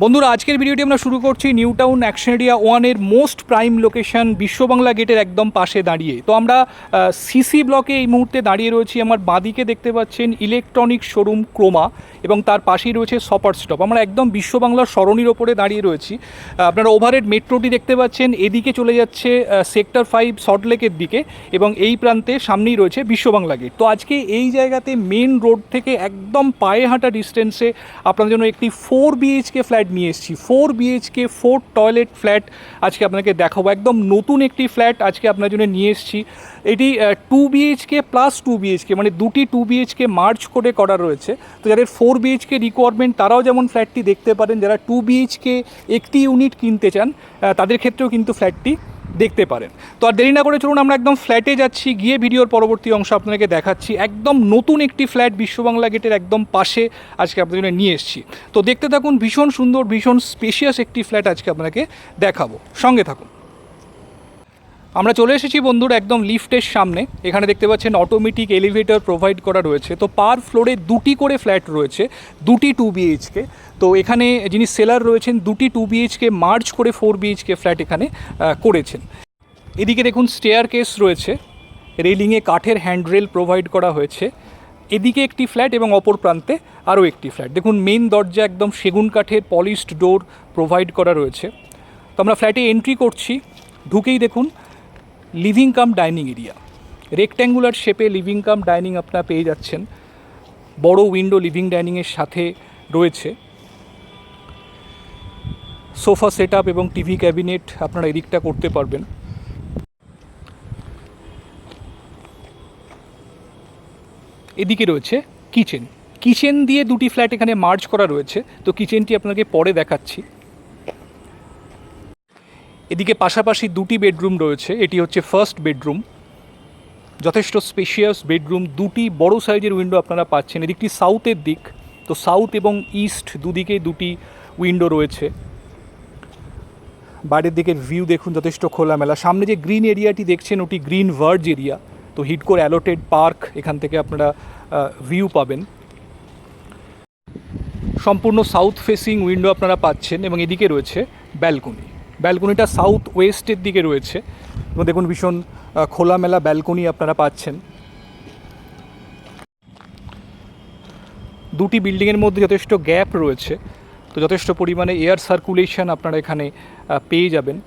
বন্ধুরা, আজকের ভিডিওটি আমরা শুরু করছি নিউ টাউন অ্যাকশন এরিয়া 1-এর মোস্ট প্রাইম লোকেশন বিশ্ববাংলা গেটের একদম পাশে দাঁড়িয়ে। তো আমরা সিসি ব্লকে এই মুহূর্তে দাঁড়িয়ে রয়েছি। আমার বাঁদিকে দেখতে পাচ্ছেন ইলেকট্রনিক শোরুম ক্রোমা এবং তার পাশেই রয়েছে সপার স্টপ। আমরা একদম বিশ্ববাংলার সরণির ওপরে দাঁড়িয়ে রয়েছি। আপনারা ওভারহেড মেট্রোটি দেখতে পাচ্ছেন, এদিকে চলে যাচ্ছে সেক্টর 5 সল্টলেকের দিকে এবং এই প্রান্তে সামনেই রয়েছে বিশ্ববাংলা গেট। তো আজকে এই জায়গাতে মেন রোড থেকে একদম পায়ে হাঁটা ডিস্টেন্সে আপনাদের জন্য একটি 4 BHK ফ্ল্যাট নিয়ে এসেছি। 4 BHK 4 টয়লেট ফ্ল্যাট আজকে আপনাকে দেখাবো। একদম নতুন একটি ফ্ল্যাট আজকে আপনার জন্য নিয়ে এসেছি। এটি 2 BHK প্লাস 2 BHK, মানে দুটি 2 BHK মার্চ করে করা রয়েছে। তো যাদের 4 BHK রিকোয়ারমেন্ট তারাও যেমন ফ্ল্যাটটি দেখতে পারেন, যারা 2 BHK একটি ইউনিট কিনতে চান তাদের ক্ষেত্রেও কিন্তু ফ্ল্যাটটি দেখতে পারেন। তো আর দেরি না করে চলুন আমরা একদম ফ্ল্যাটে যাচ্ছি, গিয়ে ভিডিওর পরবর্তী অংশ আপনাকে দেখাচ্ছি। একদম নতুন একটি ফ্ল্যাট বিশ্ববাংলা গেটের একদম পাশে আজকে আপনাদের জন্য নিয়ে এসেছি। তো দেখতে থাকুন, ভীষণ সুন্দর ভীষণ স্পেশিয়াস একটি ফ্ল্যাট আজকে আপনাকে দেখাবো, সঙ্গে থাকুন। আমরা চলে এসেছি বন্ধুরা একদম লিফটের সামনে। এখানে দেখতে পাচ্ছেন অটোমেটিক এলিভেটর প্রোভাইড করা রয়েছে। তো পার ফ্লোরে দুটি করে ফ্ল্যাট রয়েছে, দুটি 2 BHK। তো এখানে যিনি সেলার রয়েছেন দুটি 2 BHK মার্চ করে 4 BHK ফ্ল্যাট এখানে করেছেন। এদিকে দেখুন স্টেয়ার কেস রয়েছে, রেলিংয়ে কাঠের হ্যান্ডরেল প্রোভাইড করা হয়েছে। এদিকে একটি ফ্ল্যাট এবং অপর প্রান্তে আরও একটি ফ্ল্যাট। দেখুন মেন দরজা একদম সেগুন কাঠের পলিশড ডোর প্রোভাইড করা রয়েছে। তো আমরা ফ্ল্যাটে এন্ট্রি করছি, ঢুকেই দেখুন living cum dining area, rectangular শেপে লিভিং কাম ডাইনিং আপনারা পেয়ে যাচ্ছেন। বড় উইন্ডো লিভিং ডাইনিংয়ের সাথে রয়েছে। সোফা সেট আপ এবং টিভি ক্যাবিনেট আপনারা এদিকটা করতে পারবেন। এদিকে রয়েছে কিচেন দিয়ে দুটি ফ্ল্যাট এখানে মার্জ করা রয়েছে। তো কিচেনটি আপনাকে পরে দেখাচ্ছি। এদিকে পাশাপাশি দুটি বেডরুম রয়েছে। এটি হচ্ছে ফার্স্ট বেডরুম, যথেষ্ট স্পেশিয়াস বেডরুম, দুটি বড় সাইজের উইন্ডো আপনারা পাচ্ছেন। এদিকটি সাউথের দিক, তো সাউথ এবং ইস্ট দুদিকে দুটি উইন্ডো রয়েছে। বাইরের দিকের ভিউ দেখুন যথেষ্ট খোলামেলা। সামনে যে গ্রিন এরিয়াটি দেখছেন ওটি গ্রিন ভার্জ এরিয়া। তো হিডকোর অ্যালোটেড পার্ক এখান থেকে আপনারা ভিউ পাবেন। সম্পূর্ণ সাউথ ফেসিং উইন্ডো আপনারা পাচ্ছেন এবং এদিকে রয়েছে ব্যালকনিটা সাউথ ওয়েস্টের দিকে রয়েছে এবং দেখুন ভীষণ খোলামেলা ব্যালকনি আপনারা পাচ্ছেন। দুটি বিল্ডিংয়ের মধ্যে যথেষ্ট গ্যাপ রয়েছে, তো যথেষ্ট পরিমাণে এয়ার সার্কুলেশন আপনারা এখানে পেয়ে যাবেন।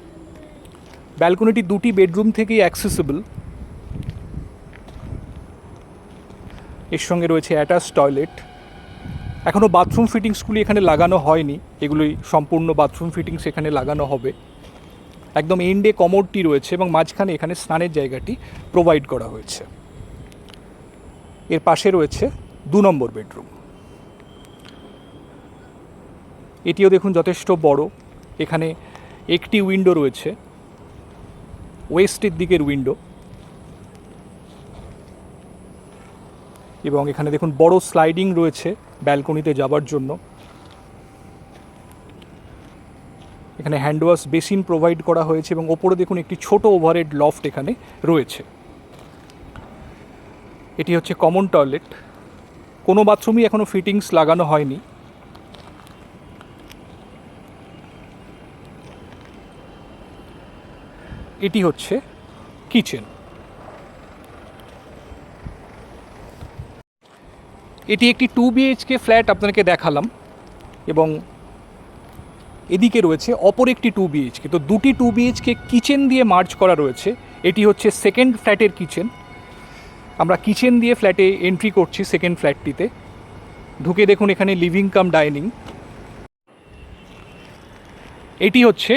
ব্যালকনিটি দুটি বেডরুম থেকেই অ্যাক্সেসিবল। এর সঙ্গে রয়েছে অ্যাটাচ টয়লেট। এখনও বাথরুম ফিটিংসগুলি এখানে লাগানো হয়নি, এগুলোই সম্পূর্ণ বাথরুম ফিটিংস এখানে লাগানো হবে। একদম এন্ডে কমোডটি রয়েছে এবং মাঝখানে এখানে স্নানের জায়গাটি প্রোভাইড করা হয়েছে। এর পাশে রয়েছে 2 নম্বর বেডরুম। এটিও দেখুন যথেষ্ট বড়। এখানে একটি উইন্ডো রয়েছে, ওয়েস্টের দিকের উইন্ডো, এবং এখানে দেখুন বড় স্লাইডিং রয়েছে ব্যালকনিতে যাবার জন্য। এখানে হ্যান্ড ওয়াশ বেসিন প্রোভাইড করা হয়েছে এবং ওপরে দেখুন একটি ছোট ওভারহেড লফট এখানে রয়েছে। এটি হচ্ছে কমন টয়লেট, কোনো বাথরুমই এখনও ফিটিংস লাগানো হয়নি। এটি হচ্ছে কিচেন। এটি একটি 2 BHK ফ্ল্যাট আপনাকে দেখালাম এবং এদিকে রয়েছে অপর একটি 2 BHK। তো দুটি 2 BHK কিচেন দিয়ে মার্জ করা রয়েছে। এটি হচ্ছে সেকেন্ড ফ্ল্যাটের কিচেন। আমরা কিচেন দিয়ে ফ্ল্যাটে এন্ট্রি করছি সেকেন্ড ফ্ল্যাটটিতে। ঢুকে দেখুন এখানে লিভিং কাম ডাইনিং। এটি হচ্ছে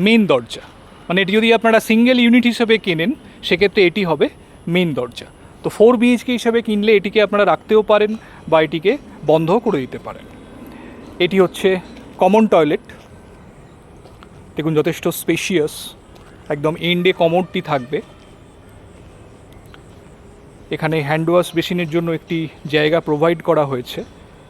মেন দরজা, মানে এটি যদি আপনারা সিঙ্গেল ইউনিট হিসেবে কেনেন সেক্ষেত্রে এটি হবে মেন দরজা। তো 4 BHK হিসেবে কিনলে এটিকে আপনারা রাখতেও পারেন বা এটিকে বন্ধ করে দিতে পারেন। এটি হচ্ছে কমন টয়লেট। দেখুন যথেষ্ট স্পেশিয়াস, একদম এন্ডে কমোডটি থাকবে। এখানে হ্যান্ড ওয়াশ বেসিনের জন্য একটি জায়গা প্রোভাইড করা হয়েছে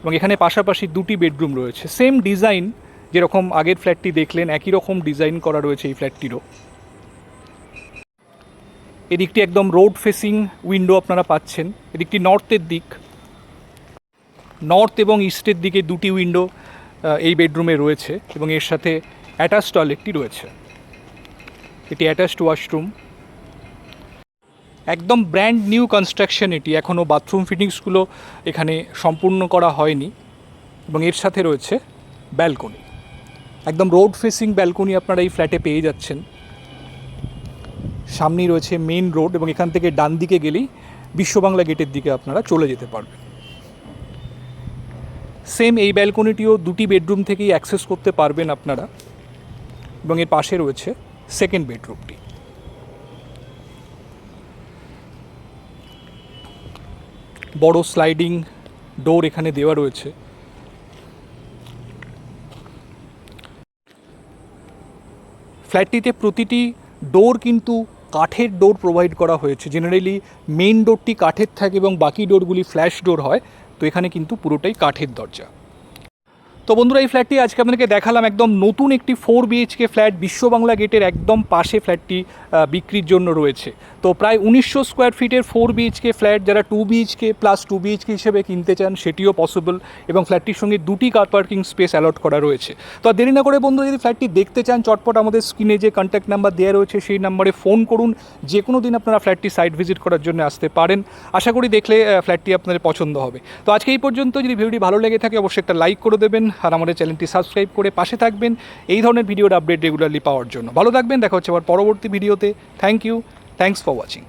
এবং এখানে পাশাপাশি দুটি বেডরুম রয়েছে। সেম ডিজাইন, যেরকম আগের ফ্ল্যাটটি দেখলেন একই রকম ডিজাইন করা রয়েছে এই ফ্ল্যাটটিরও। এদিকটি একদম রোড ফেসিং উইন্ডো আপনারা পাচ্ছেন। এদিকটি নর্থের দিক, নর্থ এবং ইস্টের দিকে দুটি উইন্ডো এই বেডরুমে রয়েছে এবং এর সাথে অ্যাটাচ টয়লেটটি রয়েছে। এটি অ্যাটাচড ওয়াশরুম, একদম ব্র্যান্ড নিউ কনস্ট্রাকশন। এটি এখনও বাথরুম ফিটিংসগুলো এখানে সম্পূর্ণ করা হয়নি এবং এর সাথে রয়েছে ব্যালকনি, একদম রোড ফেসিং ব্যালকনি আপনারা এই ফ্ল্যাটে পেয়ে যাচ্ছেন। সামনেই রয়েছে মেন রোড এবং এখান থেকে ডান দিকে গেলেই বিশ্ববাংলা গেটের দিকে আপনারা চলে যেতে পারবেন। সেম এই ব্যালকনিটিও দুটি বেডরুম থেকেই অ্যাক্সেস করতে পারবেন আপনারা এবং এর পাশে রয়েছে সেকেন্ড বেডরুমটি। বড় স্লাইডিং ডোর এখানে দেওয়া রয়েছে। ফ্ল্যাটটিতে প্রতিটি ডোর কিন্তু কাঠের ডোর প্রোভাইড করা হয়েছে। জেনারেলি মেইন ডোরটি কাঠের থাকে এবং বাকি ডোরগুলি ফ্ল্যাশ ডোর হয়, তো এখানে কিন্তু পুরোটাই কাঠের দরজা। তো বন্ধুরা, এই ফ্ল্যাটটি আজকে আপনাদেরকে দেখালাম একদম নতুন একটি 4 BHK ফ্ল্যাট। বিশ্ববাংলা গেটের একদম পাশে ফ্ল্যাটটি বিক্রির জন্য রয়েছে। তো প্রায় 1900 স্কোয়ার ফিটের 4 BHK ফ্ল্যাট যারা 2 BHK প্লাস 2 BHK হিসেবে কিনতে চান সেটিও পসিবল এবং ফ্ল্যাটটির সঙ্গে দুটি কার পার্কিং স্পেস অ্যালট করা রয়েছে। তো আর দেরি না করে বন্ধু, যদি ফ্ল্যাটটি দেখতে চান চটপট আমাদের স্ক্রিনে যে কন্ট্যাক্ট নাম্বার দেওয়া রয়েছে সেই নাম্বারে ফোন করুন। যে কোনো দিন আপনারা ফ্ল্যাটটি সাইট ভিজিট করার জন্য আসতে পারেন। আশা করি দেখলে ফ্ল্যাটটি আপনাদের পছন্দ হবে। তো আজকে এই পর্যন্ত। যদি ভিডিওটি ভালো লেগে থাকে অবশ্যই একটা লাইক করে দেবেন আর আমাদের চ্যানেলটি সাবস্ক্রাইব করে পাশে থাকবেন এই ধরনের ভিডিওর আপডেট রেগুলারলি পাওয়ার জন্য। ভালো থাকবেন, দেখা হচ্ছে আবার পরবর্তী ভিডিওতে। Thank you, thanks for watching.